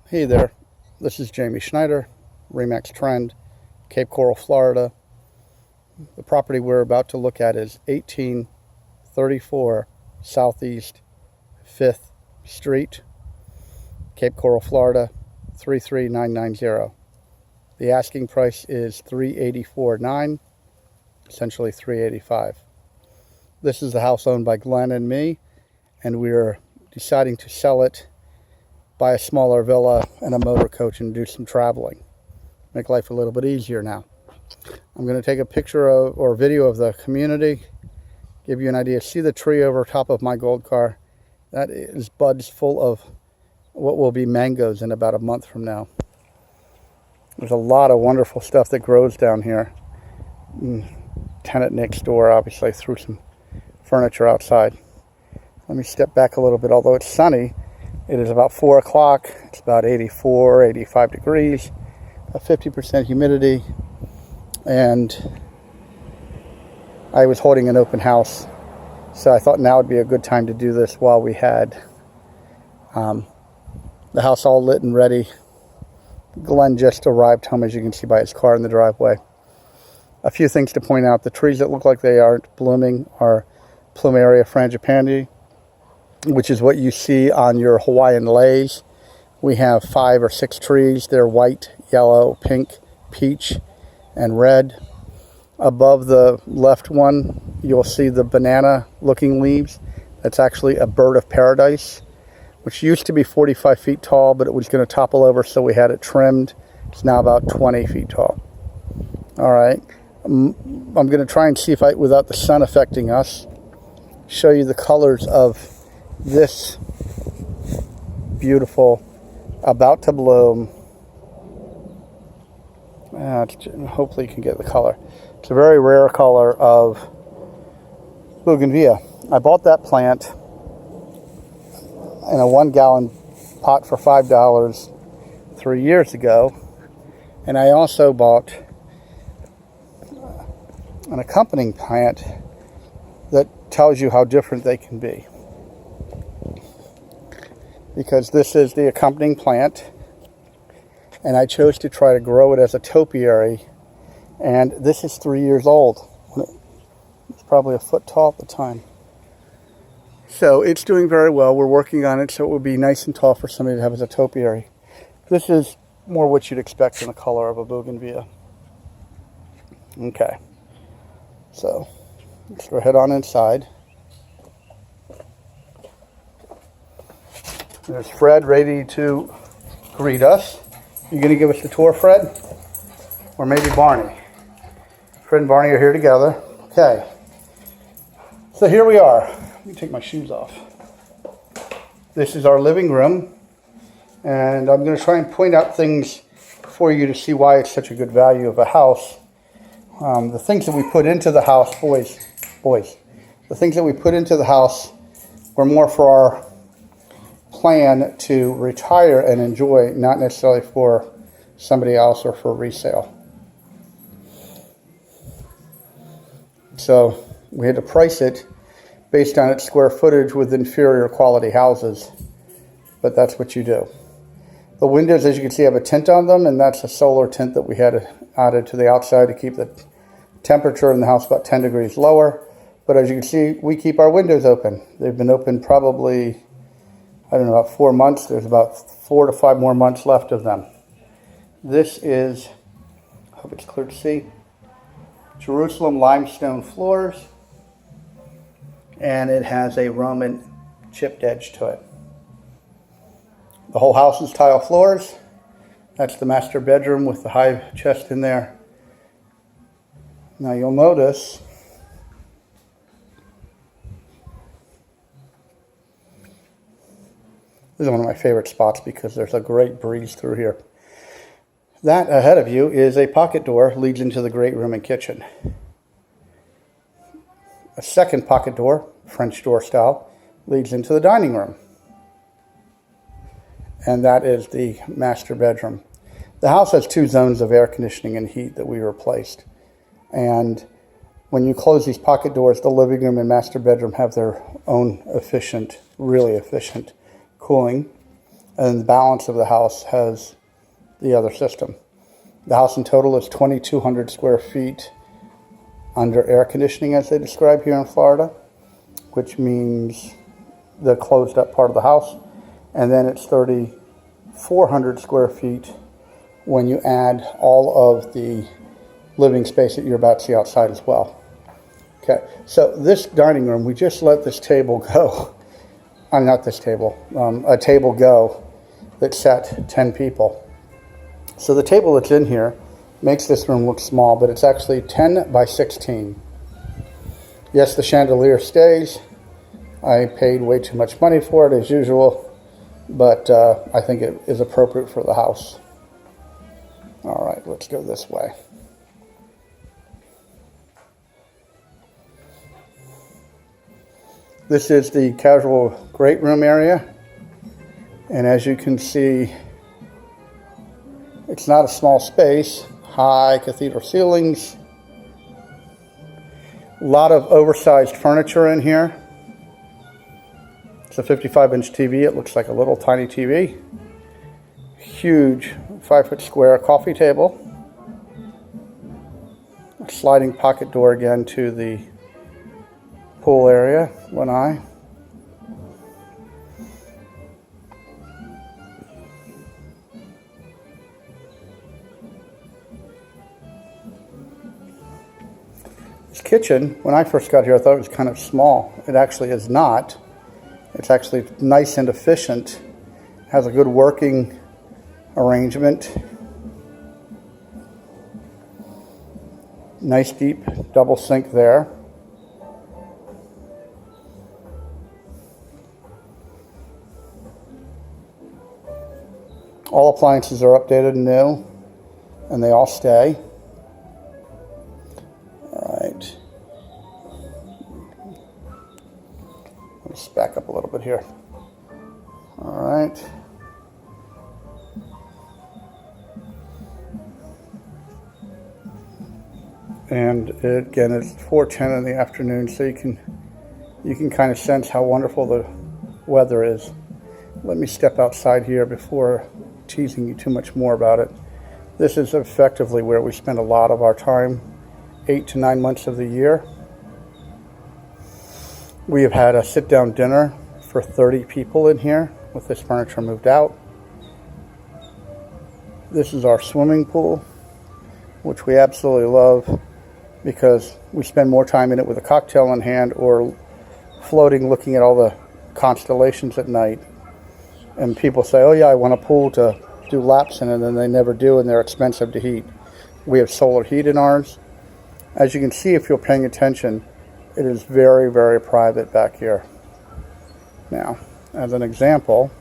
Hey there, this is Jamie Schneider, Remax Trend, Cape Coral, Florida. The property we're about to look at is 1834 Southeast 5th Street, Cape Coral, Florida, 33990. The asking price is $384,900, essentially $385,000. This is the house owned by Glenn and me, and we're deciding to sell it, buy a smaller villa and a motor coach and do some traveling. Make life a little bit easier now. I'm going to take a picture of, or video of the community, give you an idea. See the tree over top of my gold car? That is buds full of what will be mangoes in about a month from now. There's a lot of wonderful stuff that grows down here. Tenant next door obviously threw some furniture outside. Let me step back a little bit. Although it's sunny, it is about 4 o'clock. It's about 84, 85 degrees, about 50% humidity. And I was holding an open house, so I thought now would be a good time to do this while we had the house all lit and ready. Glenn just arrived home, as you can see by his car in the driveway. A few things to point out. The trees that look like they aren't blooming are Plumeria frangipani, which is what you see on your Hawaiian leis. We have 5 or 6 trees. They're white, yellow, pink, peach, and red. Above the left one, you'll see the banana-looking leaves. That's actually a bird of paradise, which used to be 45 feet tall, but it was going to topple over, so we had it trimmed. It's now about 20 feet tall. All right. I'm going to try and see if without the sun affecting us, show you the colors of this beautiful, about to bloom, hopefully you can get the color. It's a very rare color of bougainvillea. I bought that plant in a 1-gallon pot for $5 3 years ago, and I also bought an accompanying plant that tells you how different they can be. Because this is the accompanying plant, and I chose to try to grow it as a topiary, and this is 3 years old. It's probably a foot tall at the time. So it's doing very well. We're working on it, so it would be nice and tall for somebody to have as a topiary. This is more what you'd expect in the color of a bougainvillea. Okay, so let's go head on inside. There's Fred ready to greet us. You going to give us the tour, Fred? Or maybe Barney? Fred and Barney are here together. Okay. So here we are. Let me take my shoes off. This is our living room. And I'm going to try and point out things for you to see why it's such a good value of a house. The things that we put into the house, boys, the things that we put into the house were more for our plan to retire and enjoy, not necessarily for somebody else or for resale. So we had to price it based on its square footage with inferior quality houses, but that's what you do. The windows, as you can see, have a tint on them, and that's a solar tint that we had added to the outside to keep the temperature in the house about 10 degrees lower. But as you can see, we keep our windows open. They've been open probably, I don't know, about 4 months. There's about 4 to 5 more months left of them. This is, I hope it's clear to see, Jerusalem limestone floors, and it has a Roman chipped edge to it. The whole house is tile floors. That's the master bedroom with the high chest in there. Now you'll notice this is one of my favorite spots because there's a great breeze through here. That ahead of you is a pocket door, leads into the great room and kitchen. A second pocket door, French door style, leads into the dining room. And that is the master bedroom. The house has 2 zones of air conditioning and heat that we replaced. And when you close these pocket doors, the living room and master bedroom have their own efficient, really efficient cooling. and the balance of the house has the other system. The house in total is 2,200 square feet under air conditioning, as they describe here in Florida, which means the closed up part of the house. And then it's 3,400 square feet when you add all of the living space that you're about to see outside as well. Okay, so this dining room, we just let this table go. Not this table, a table go that sat 10 people. So the table that's in here makes this room look small, but it's actually 10 by 16. Yes, the chandelier stays. I paid way too much money for it as usual, but I think it is appropriate for the house. All right, let's go this way. This is the casual great room area, and as you can see, it's not a small space. High cathedral ceilings, a lot of oversized furniture in here. It's a 55-inch TV. It looks like a little tiny TV. Huge 5-foot square coffee table. A sliding pocket door again to the pool area, lanai. This kitchen, when I first got here, I thought it was kind of small. It actually is not. It's actually nice and efficient. Has a good working arrangement. Nice deep double sink there. All appliances are updated and new, and they all stay. All right. Let's back up a little bit here. All right. And again, it's 4:10 in the afternoon, so you can kind of sense how wonderful the weather is. Let me step outside here before teasing you too much more about it. This is effectively where we spend a lot of our time, 8 to 9 months of the year. We have had a sit-down dinner for 30 people in here with this furniture moved out. This is our swimming pool, which we absolutely love because we spend more time in it with a cocktail in hand or floating looking at all the constellations at night. And people say, oh yeah, I want a pool to do laps in, and then they never do, and they're expensive to heat. We have solar heat in ours. As you can see, if you're paying attention, it is very, very private back here. Now, as an example,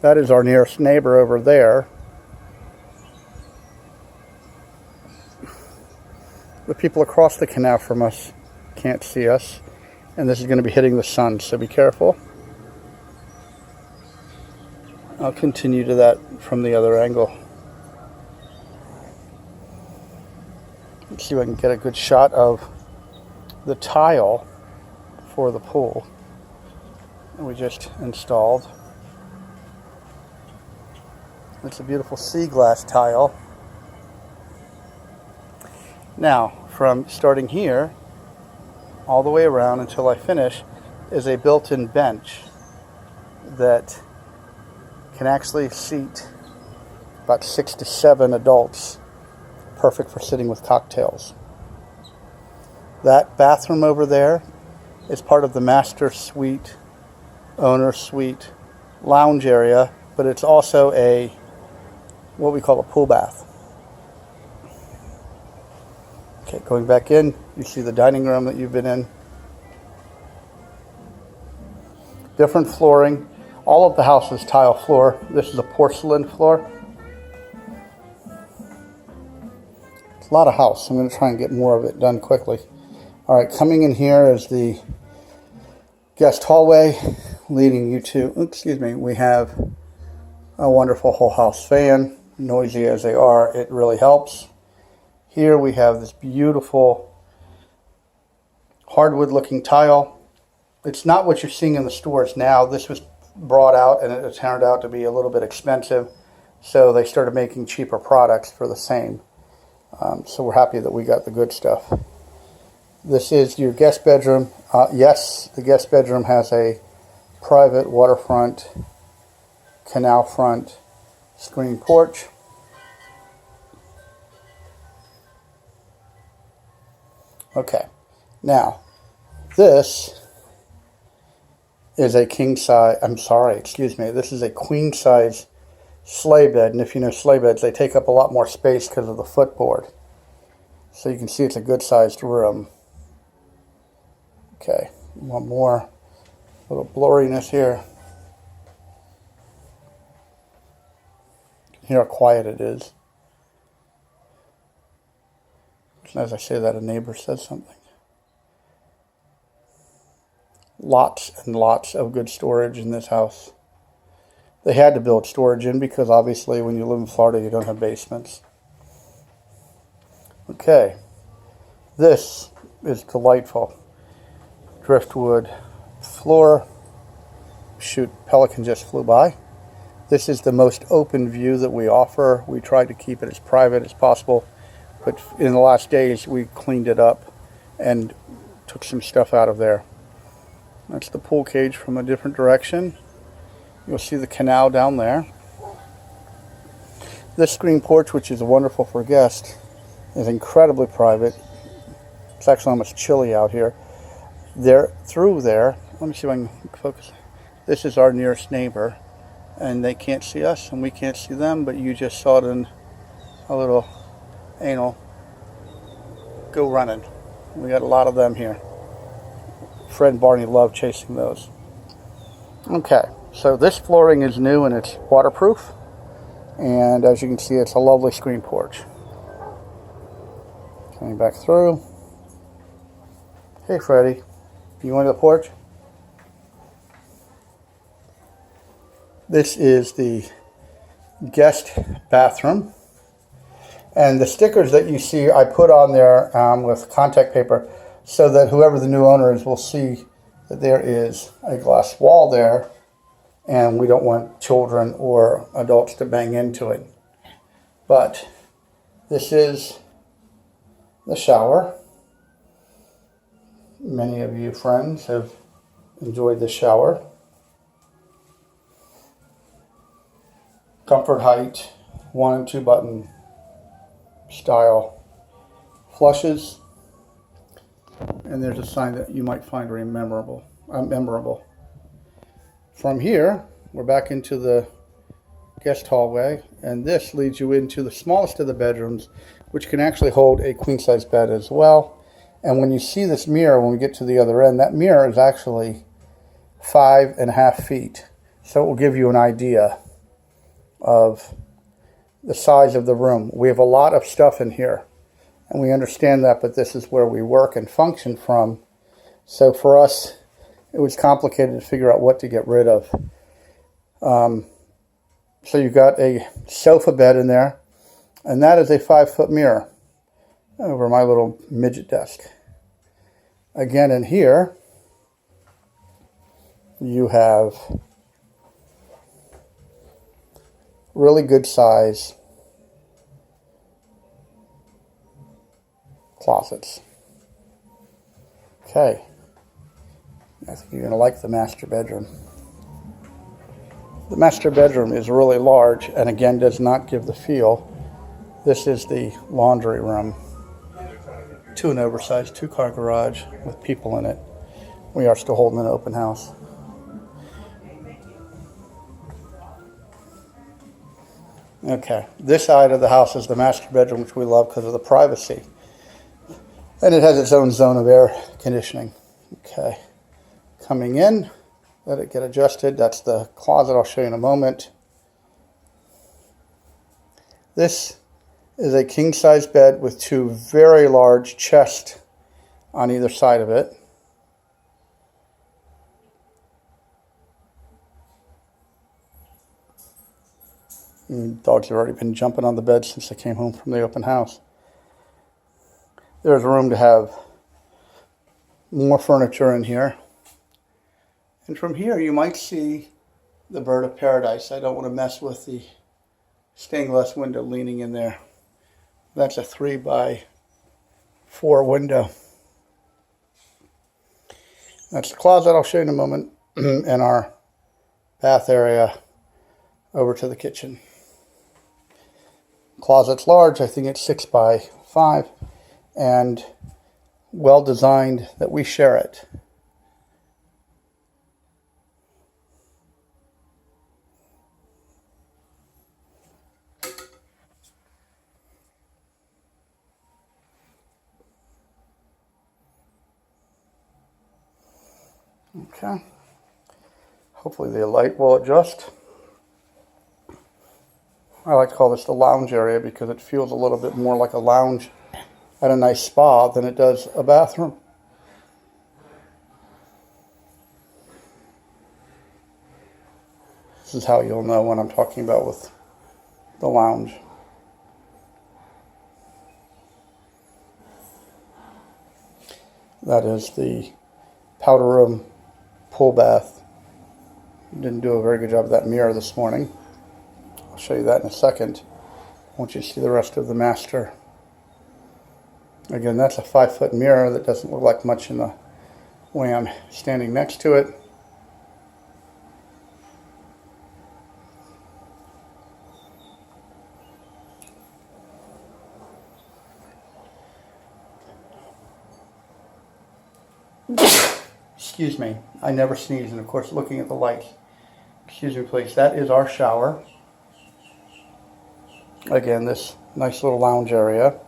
that is our nearest neighbor over there. The people across the canal from us can't see us, and this is going to be hitting the sun, so be careful. I'll continue to that from the other angle. Let's see if I can get a good shot of the tile for the pool that we just installed. It's a beautiful sea glass tile. Now, from starting here all the way around until I finish is a built-in bench that can actually seat about 6 to 7 adults, perfect for sitting with cocktails. That bathroom over there is part of the master suite, owner suite, lounge area, but it's also what we call a pool bath. Okay, going back in, you see the dining room that you've been in. Different flooring. All of the house is tile floor. This is a porcelain floor. It's a lot of house. I'm going to try and get more of it done quickly. All right, coming in here is the guest hallway leading you to, we have a wonderful whole house fan. Noisy as they are, it really helps. Here we have this beautiful hardwood looking tile. It's not what you're seeing in the stores now. This was brought out, and it turned out to be a little bit expensive. So they started making cheaper products for the same. So we're happy that we got the good stuff. This is your guest bedroom. Yes, the guest bedroom has a private waterfront, canal front, screen porch. Okay, now this is a king size, this is a queen size sleigh bed, and if you know sleigh beds, they take up a lot more space because of the footboard. So you can see it's a good sized room. Okay, one more little blurriness here. You can hear how quiet it is. As I say that, a neighbor said something. Lots and lots of good storage in this house. They had to build storage in because obviously when you live in Florida you don't have basements. Okay, this is delightful. Driftwood floor. Shoot, pelican just flew by. This is the most open view that we offer. We try to keep it as private as possible, but in the last days we cleaned it up and took some stuff out of there. That's the pool cage from a different direction. You'll see the canal down there. This screen porch, which is wonderful for guests, is incredibly private. It's actually almost chilly out here. Through there, let me see if I can focus. This is our nearest neighbor, and they can't see us and we can't see them, but you just saw it in a little anal go running. We got a lot of them here. Fred and Barney love chasing those. Okay, so this flooring is new and it's waterproof, and as you can see, it's a lovely screen porch. Coming back through. Hey Freddie, you want to the porch? This is the guest bathroom, and the stickers that you see I put on there with contact paper so that whoever the new owner is will see that there is a glass wall there, and we don't want children or adults to bang into it. But this is the shower. Many of you friends have enjoyed the shower. Comfort height, 1 and 2 button style flushes. And there's a sign that you might find memorable. From here, we're back into the guest hallway, and this leads you into the smallest of the bedrooms, which can actually hold a queen-size bed as well. And when you see this mirror, when we get to the other end, that mirror is actually 5.5 feet. So it will give you an idea of the size of the room. We have a lot of stuff in here, and we understand that, but this is where we work and function from. So for us, it was complicated to figure out what to get rid of. So you've got a sofa bed in there, and that is a 5-foot mirror over my little midget desk. Again, in here, you have really good size closets. Okay, I think you're going to like the master bedroom. The master bedroom is really large and again does not give the feel. This is the laundry room. An oversized 2-car garage with people in it. We are still holding an open house. Okay, this side of the house is the master bedroom, which we love because of the privacy. And it has its own zone of air conditioning. Okay, coming in, let it get adjusted. That's the closet I'll show you in a moment. This is a king-size bed with 2 very large chests on either side of it. And dogs have already been jumping on the bed since they came home from the open house. There's room to have more furniture in here. And from here you might see the bird of paradise. I don't want to mess with the stained glass window leaning in there. That's a 3x4 window. That's the closet I'll show you in a moment, and our bath area over to the kitchen. Closet's large. I think it's 6x5 and well designed that we share it. Okay. Hopefully the light will adjust. I like to call this the lounge area because it feels a little bit more like a lounge at a nice spa than it does a bathroom. This is how you'll know when I'm talking about with the lounge. That is the powder room pool bath. Didn't do a very good job of that mirror this morning. I'll show you that in a second. I want you to see the rest of the master. Again, that's a 5-foot mirror that doesn't look like much in the way I'm standing next to it. Excuse me, I never sneeze, and of course looking at the lights. Excuse me please, that is our shower. Again, this nice little lounge area.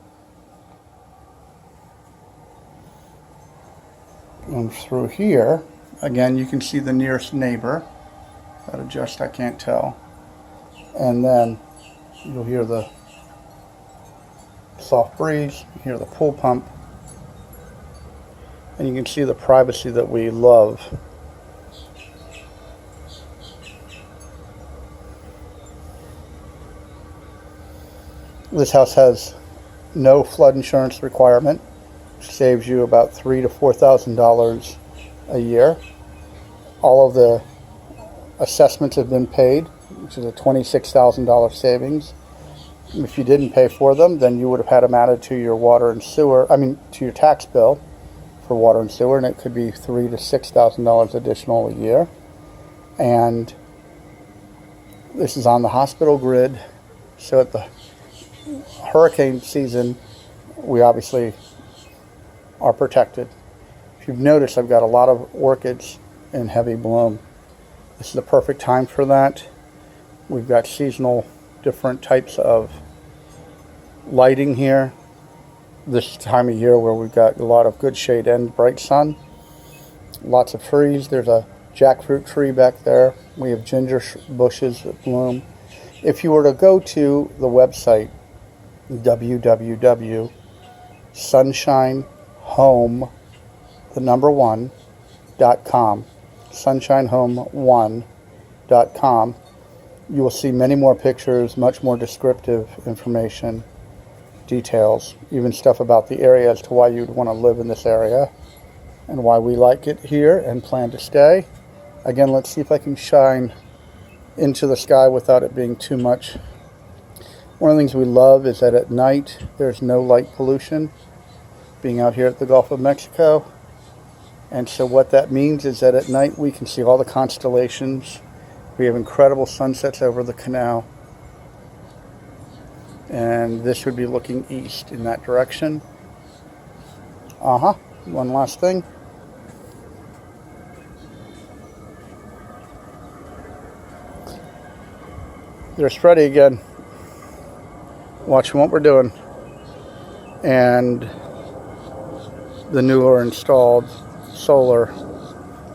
And through here, again you can see the nearest neighbor. That adjust, I can't tell. And then you'll hear the soft breeze, you hear the pool pump. And you can see the privacy that we love. This house has no flood insurance requirement, which saves you about $3,000 to $4,000 a year. All of the assessments have been paid, which is a $26,000 savings. If you didn't pay for them, then you would have had them added to your water and sewer, to your tax bill for water and sewer, and it could be $3,000 to $6,000 additional a year. And this is on the hospital grid, so at the hurricane season, we obviously are protected. If you've noticed, I've got a lot of orchids in heavy bloom. This is the perfect time for that. We've got seasonal different types of lighting here. This time of year where we've got a lot of good shade and bright sun. Lots of trees. There's a jackfruit tree back there. We have ginger bushes that bloom. If you were to go to the website www.sunshinehome1.com, sunshinehome1.com, you will see many more pictures, much more descriptive information, details, even stuff about the area as to why you'd want to live in this area and why we like it here and plan to stay. Again, let's see if I can shine into the sky without it being too much. One of the things we love is that at night there's no light pollution, being out here at the Gulf of Mexico. And so what that means is that at night we can see all the constellations. We have incredible sunsets over the canal. And this would be looking east in that direction. One last thing. There's Freddie again, watching what we're doing. And the newer installed solar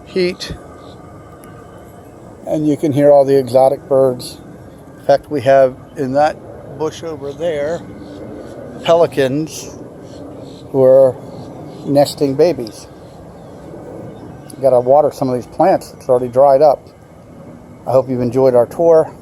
heat. And you can hear all the exotic birds. In fact, we have in that bush over there pelicans who are nesting babies. You gotta water some of these plants. It's already dried up. I hope you've enjoyed our tour.